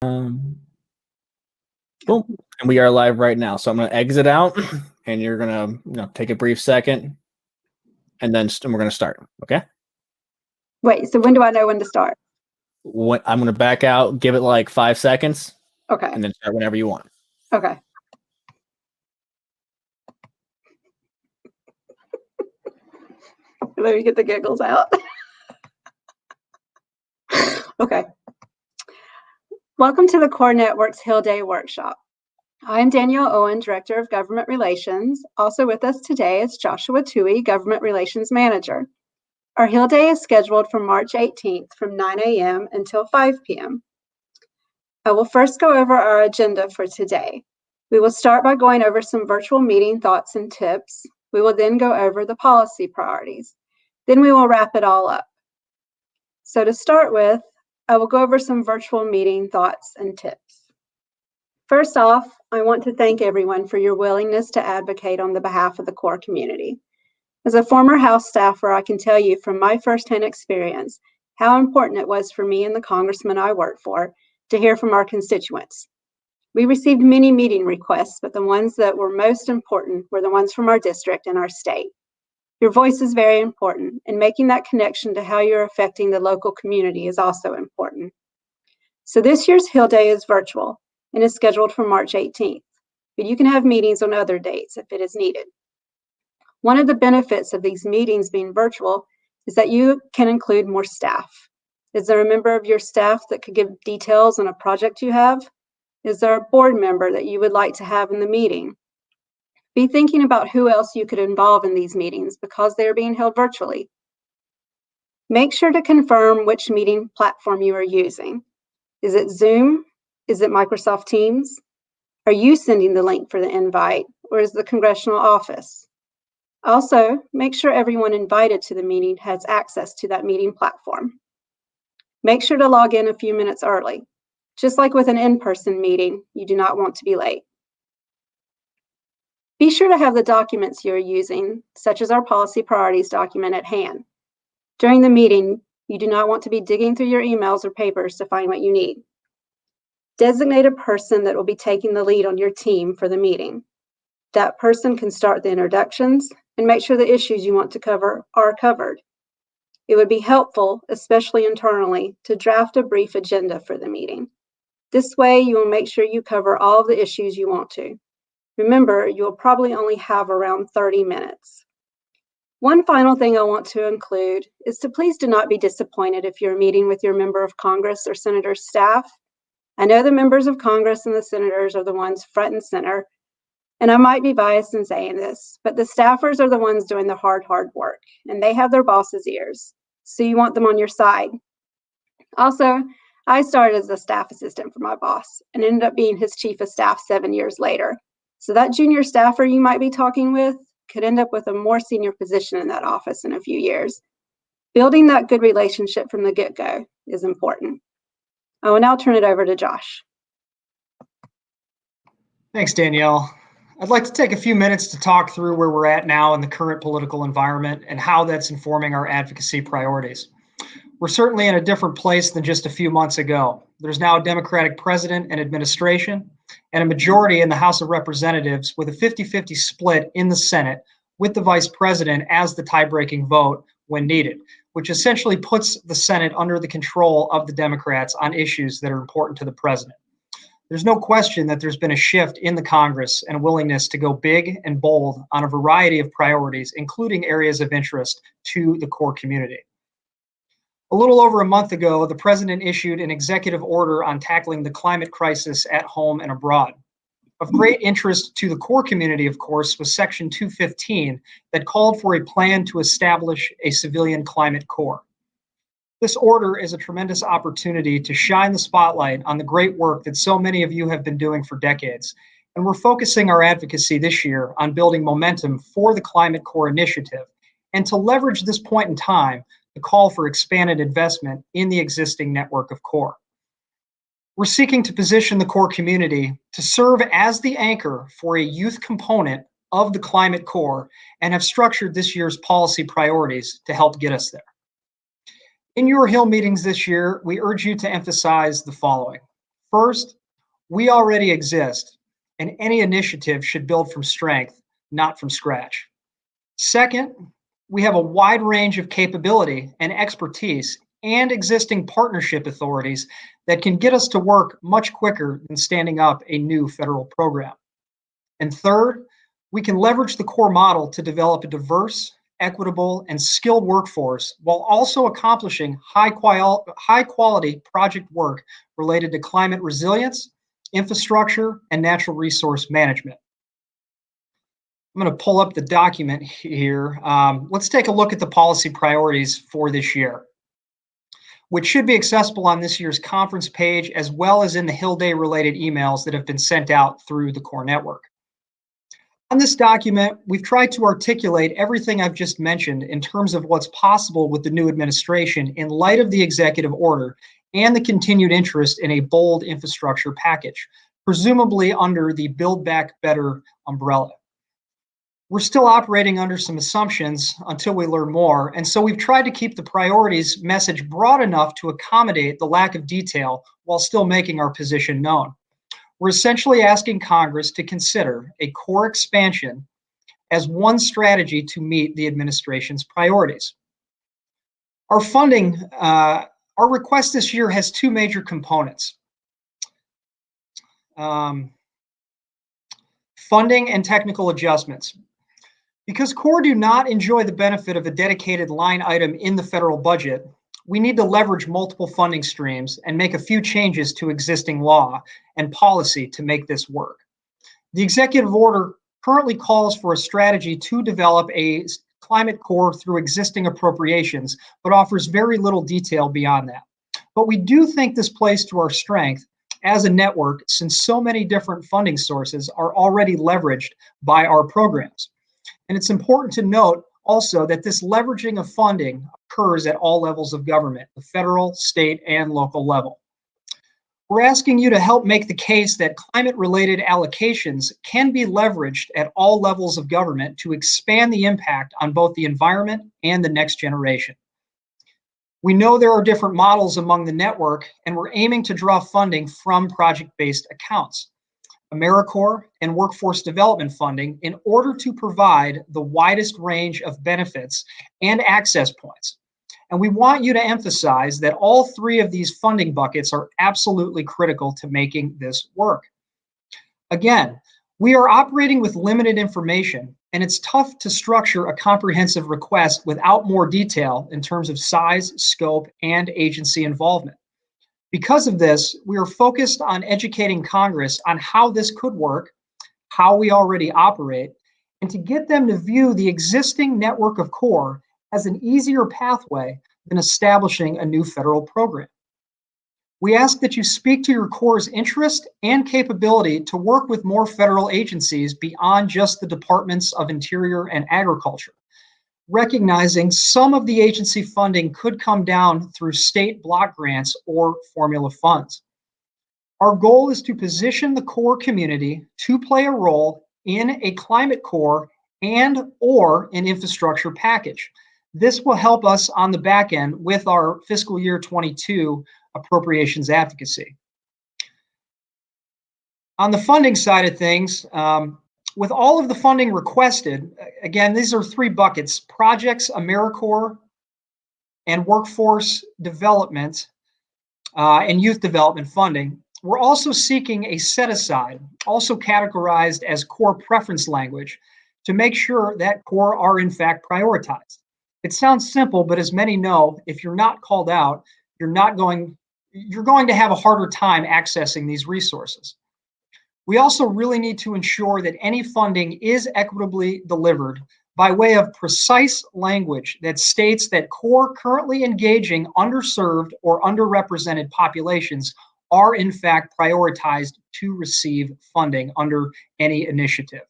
Boom. And we are live right now. So I'm going to exit out and you're going to take a brief second and then we're going to start. Okay. Wait, so when do I know when to start? I'm going to back out, give it like 5 seconds. Okay. And then start whenever you want. Okay. Let me get the giggles out. Okay. Welcome to the Core Network's Hill Day Workshop. I'm Danielle Owen, Director of Government Relations. Also with us today is Joshua Toohey, Government Relations Manager. Our Hill Day is scheduled for March 18th from 9 a.m. until 5 p.m. I will first go over our agenda for today. We will start by going over some virtual meeting thoughts and tips. We will then go over the policy priorities. Then we will wrap it all up. So to start with, I will go over some virtual meeting thoughts and tips. First off, I want to thank everyone for your willingness to advocate on the behalf of the core community. As a former House staffer, I can tell you from my firsthand experience how important it was for me and the congressman I work for to hear from our constituents. We received many meeting requests, but the ones that were most important were the ones from our district and our state. Your voice is very important, and making that connection to how you're affecting the local community is also important. So this year's Hill Day is virtual and is scheduled for March 18th, but you can have meetings on other dates if it is needed. One of the benefits of these meetings being virtual is that you can include more staff. Is there a member of your staff that could give details on a project you have? Is there a board member that you would like to have in the meeting? Be thinking about who else you could involve in these meetings because they are being held virtually. Make sure to confirm which meeting platform you are using. Is it Zoom? Is it Microsoft Teams? Are you sending the link for the invite, or is the congressional office? Also, make sure everyone invited to the meeting has access to that meeting platform. Make sure to log in a few minutes early. Just like with an in-person meeting, you do not want to be late. Be sure to have the documents you're using, such as our policy priorities document, at hand. During the meeting, you do not want to be digging through your emails or papers to find what you need. Designate a person that will be taking the lead on your team for the meeting. That person can start the introductions and make sure the issues you want to cover are covered. It would be helpful, especially internally, to draft a brief agenda for the meeting. This way, you will make sure you cover all of the issues you want to. Remember, you will probably only have around 30 minutes. One final thing I want to include is to please do not be disappointed if you're meeting with your member of Congress or senator's staff. I know the members of Congress and the senators are the ones front and center, and I might be biased in saying this, but the staffers are the ones doing the hard work, and they have their boss's ears, so you want them on your side. Also, I started as a staff assistant for my boss and ended up being his chief of staff 7 years later. So that junior staffer you might be talking with could end up with a more senior position in that office in a few years. Building that good relationship from the get-go is important. I will now turn it over to Josh. Thanks, Danielle. I'd like to take a few minutes to talk through where we're at now in the current political environment and how that's informing our advocacy priorities. We're certainly in a different place than just a few months ago. There's now a Democratic president and administration, and a majority in the House of Representatives with a 50-50 split in the Senate, with the vice president as the tie-breaking vote when needed, which essentially puts the Senate under the control of the Democrats on issues that are important to the president. There's no question that there's been a shift in the Congress and a willingness to go big and bold on a variety of priorities, including areas of interest to the core community. A little over a month ago, the president issued an executive order on tackling the climate crisis at home and abroad. Of great interest to the core community, of course, was Section 215 that called for a plan to establish a civilian climate corps. This order is a tremendous opportunity to shine the spotlight on the great work that so many of you have been doing for decades. And we're focusing our advocacy this year on building momentum for the Climate Corps initiative and to leverage this point in time to call for expanded investment in the existing network of Corps. We're seeking to position the core community to serve as the anchor for a youth component of the Climate Corps and have structured this year's policy priorities to help get us there. In your Hill meetings this year, we urge you to emphasize the following. First, we already exist, and any initiative should build from strength, not from scratch. Second, we have a wide range of capability and expertise and existing partnership authorities that can get us to work much quicker than standing up a new federal program. And third, we can leverage the core model to develop a diverse, equitable, and skilled workforce while also accomplishing high quality project work related to climate resilience, infrastructure, and natural resource management. I'm going to pull up the document here. Let's take a look at the policy priorities for this year, which should be accessible on this year's conference page, as well as in the Hill Day related emails that have been sent out through the core network. On this document, we've tried to articulate everything I've just mentioned in terms of what's possible with the new administration in light of the executive order and the continued interest in a bold infrastructure package, presumably under the Build Back Better umbrella. We're still operating under some assumptions until we learn more, and so we've tried to keep the priorities message broad enough to accommodate the lack of detail while still making our position known. We're essentially asking Congress to consider a core expansion as one strategy to meet the administration's priorities. Our funding, our request this year has two major components. Funding and technical adjustments. Because Corps do not enjoy the benefit of a dedicated line item in the federal budget, we need to leverage multiple funding streams and make a few changes to existing law and policy to make this work. The executive order currently calls for a strategy to develop a climate corps through existing appropriations, but offers very little detail beyond that. But we do think this plays to our strength as a network, since so many different funding sources are already leveraged by our programs. And it's important to note also that this leveraging of funding occurs at all levels of government, the federal, state, and local level. We're asking you to help make the case that climate-related allocations can be leveraged at all levels of government to expand the impact on both the environment and the next generation. We know there are different models among the network, and we're aiming to draw funding from project-based accounts, AmeriCorps, and workforce development funding in order to provide the widest range of benefits and access points. And we want you to emphasize that all three of these funding buckets are absolutely critical to making this work. Again, we are operating with limited information, and it's tough to structure a comprehensive request without more detail in terms of size, scope, and agency involvement. Because of this, we are focused on educating Congress on how this could work, how we already operate, and to get them to view the existing network of Corps as an easier pathway than establishing a new federal program. We ask that you speak to your Corps' interest and capability to work with more federal agencies beyond just the Departments of Interior and Agriculture, recognizing some of the agency funding could come down through state block grants or formula funds. Our goal is to position the Corps community to play a role in a climate corps and or an infrastructure package. This will help us on the back end with our fiscal year 22 appropriations advocacy. On the funding side of things, with all of the funding requested, again, these are three buckets: projects, AmeriCorps, and workforce development and youth development funding. We're also seeking a set-aside, also categorized as Corps preference language, to make sure that Corps are in fact prioritized. It sounds simple, but as many know, if you're not called out, you're going to have a harder time accessing these resources. We also really need to ensure that any funding is equitably delivered by way of precise language that states that Corps currently engaging underserved or underrepresented populations are in fact prioritized to receive funding under any initiative.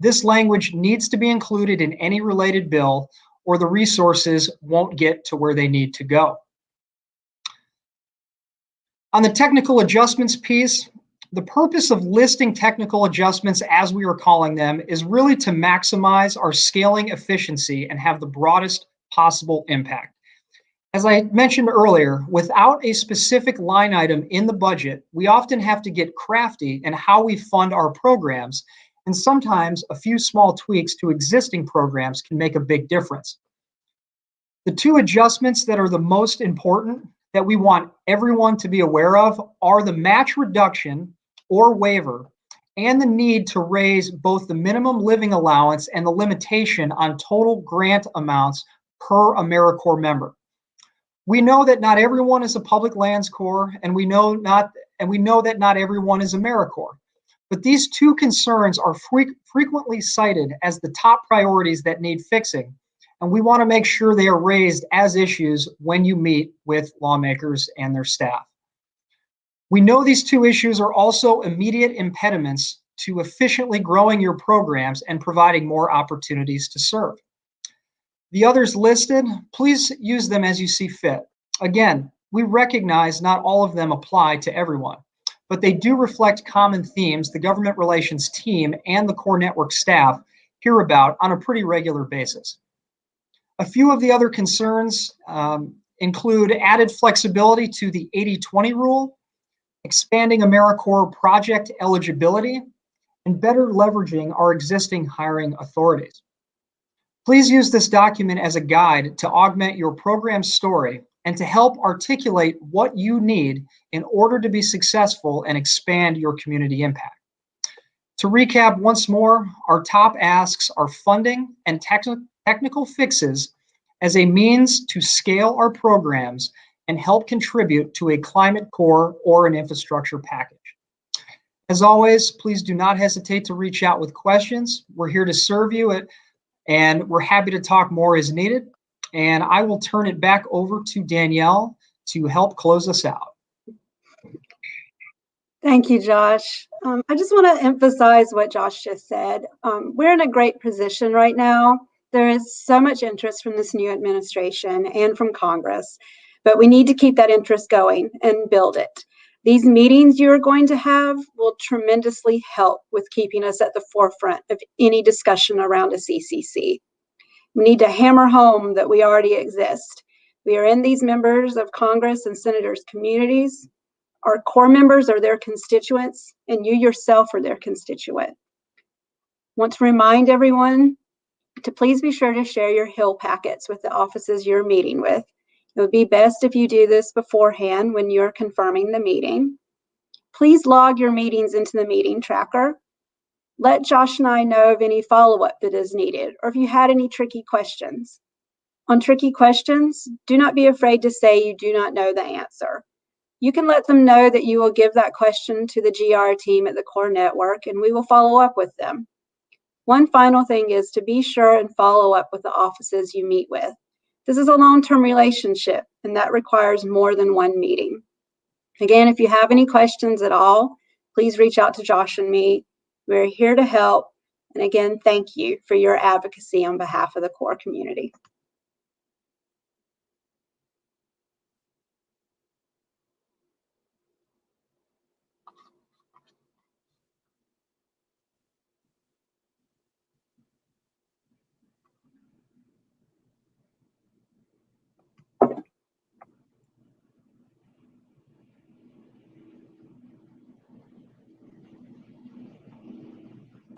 This language needs to be included in any related bill, or the resources won't get to where they need to go. On the technical adjustments piece, the purpose of listing technical adjustments, as we are calling them, is really to maximize our scaling efficiency and have the broadest possible impact. As I mentioned earlier, without a specific line item in the budget, we often have to get crafty in how we fund our programs, and sometimes a few small tweaks to existing programs can make a big difference. The two adjustments that are the most important that we want everyone to be aware of are the match reduction or waiver and the need to raise both the minimum living allowance and the limitation on total grant amounts per AmeriCorps member. We know that not everyone is a public lands corps, and we know that not everyone is AmeriCorps. But these two concerns are frequently cited as the top priorities that need fixing, and we want to make sure they are raised as issues when you meet with lawmakers and their staff. We know these two issues are also immediate impediments to efficiently growing your programs and providing more opportunities to serve. The others listed, please use them as you see fit. Again, we recognize not all of them apply to everyone, but they do reflect common themes the government relations team and the core network staff hear about on a pretty regular basis. A few of the other concerns include added flexibility to the 80-20 rule, expanding AmeriCorps project eligibility, and better leveraging our existing hiring authorities. Please use this document as a guide to augment your program story and to help articulate what you need in order to be successful and expand your community impact. To recap once more, our top asks are funding and technical fixes as a means to scale our programs and help contribute to a climate core or an infrastructure package. As always, please do not hesitate to reach out with questions. We're here to serve you and we're happy to talk more as needed. And I will turn it back over to Danielle to help close us out. Thank you, Josh. I just want to emphasize what Josh just said. We're in a great position right now. There is so much interest from this new administration and from Congress, but we need to keep that interest going and build it. These meetings you're going to have will tremendously help with keeping us at the forefront of any discussion around a CCC. We need to hammer home that we already exist. We are in these members of Congress and senators' communities. Our core members are their constituents, and you yourself are their constituent. Want to remind everyone to please be sure to share your Hill packets with the offices you're meeting with. It would be best if you do this beforehand when you're confirming the meeting. Please log your meetings into the meeting tracker. Let Josh and I know of any follow-up that is needed, or if you had any tricky questions. On tricky questions, do not be afraid to say you do not know the answer. You can let them know that you will give that question to the GR team at the core network, and we will follow up with them. One final thing is to be sure and follow up with the offices you meet with. This is a long-term relationship, and that requires more than one meeting. Again, if you have any questions at all, please reach out to Josh and me. We're here to help. And again, thank you for your advocacy on behalf of the core community.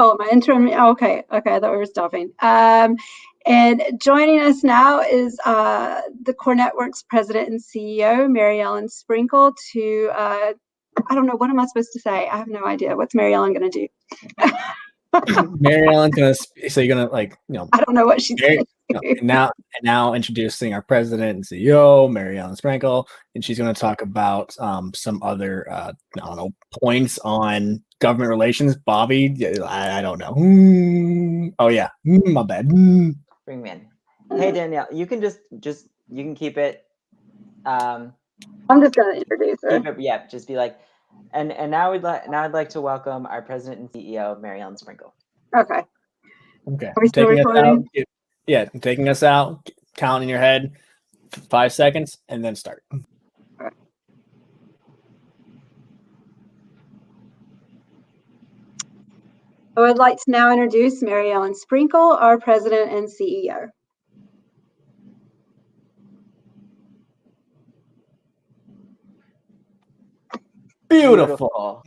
Oh, my interim. Okay. I thought we were stopping. And joining us now is the Core Network's president and CEO, Mary Ellen Sprinkle. I don't know, what am I supposed to say? I have no idea. What's Mary Ellen going to do? Mary Ellen's gonna. So you're gonna I don't know what she's saying. Now introducing our president and CEO, Mary Ellen Sprinkle, and she's going to talk about some other I don't know, points on government relations. Bobby, I don't know. Oh yeah, my bad. Bring me in. Hey Danielle, you can just you can keep it. I'm just going to introduce her. Yeah, just be like, and now I'd like to welcome our president and CEO, Mary Ellen Sprinkle. Okay. Okay. Are we still recording? Taking us out. Count in your head, 5 seconds, and then start. I would like to now introduce Mary Ellen Sprinkle, our president and CEO. Beautiful.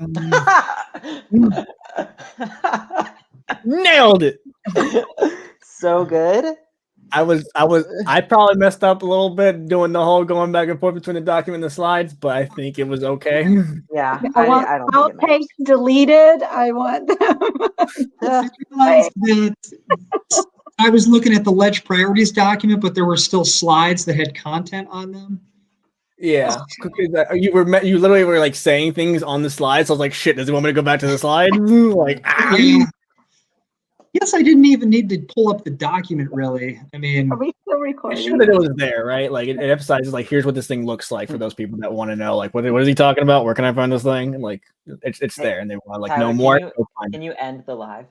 Nailed it. So good. I probably messed up a little bit doing the whole going back and forth between the document and the slides, but I think it was okay. Yeah, I want I don't think it matters. outtakes deleted. I want them. I was looking at the ledge priorities document, but there were still slides that had content on them. Yeah, you literally were like saying things on the slides. So I was like, "Shit, does he want me to go back to the slide?" Like, Yeah. Yes, I didn't even need to pull up the document. Really, I mean, Are we still It recording? sure that it was there, right? Like it emphasizes like here's what this thing looks like for those people that want to know like what is he talking about? Where can I find this thing? And like it's there, and they want to like Tyler, know more. Can you end the live?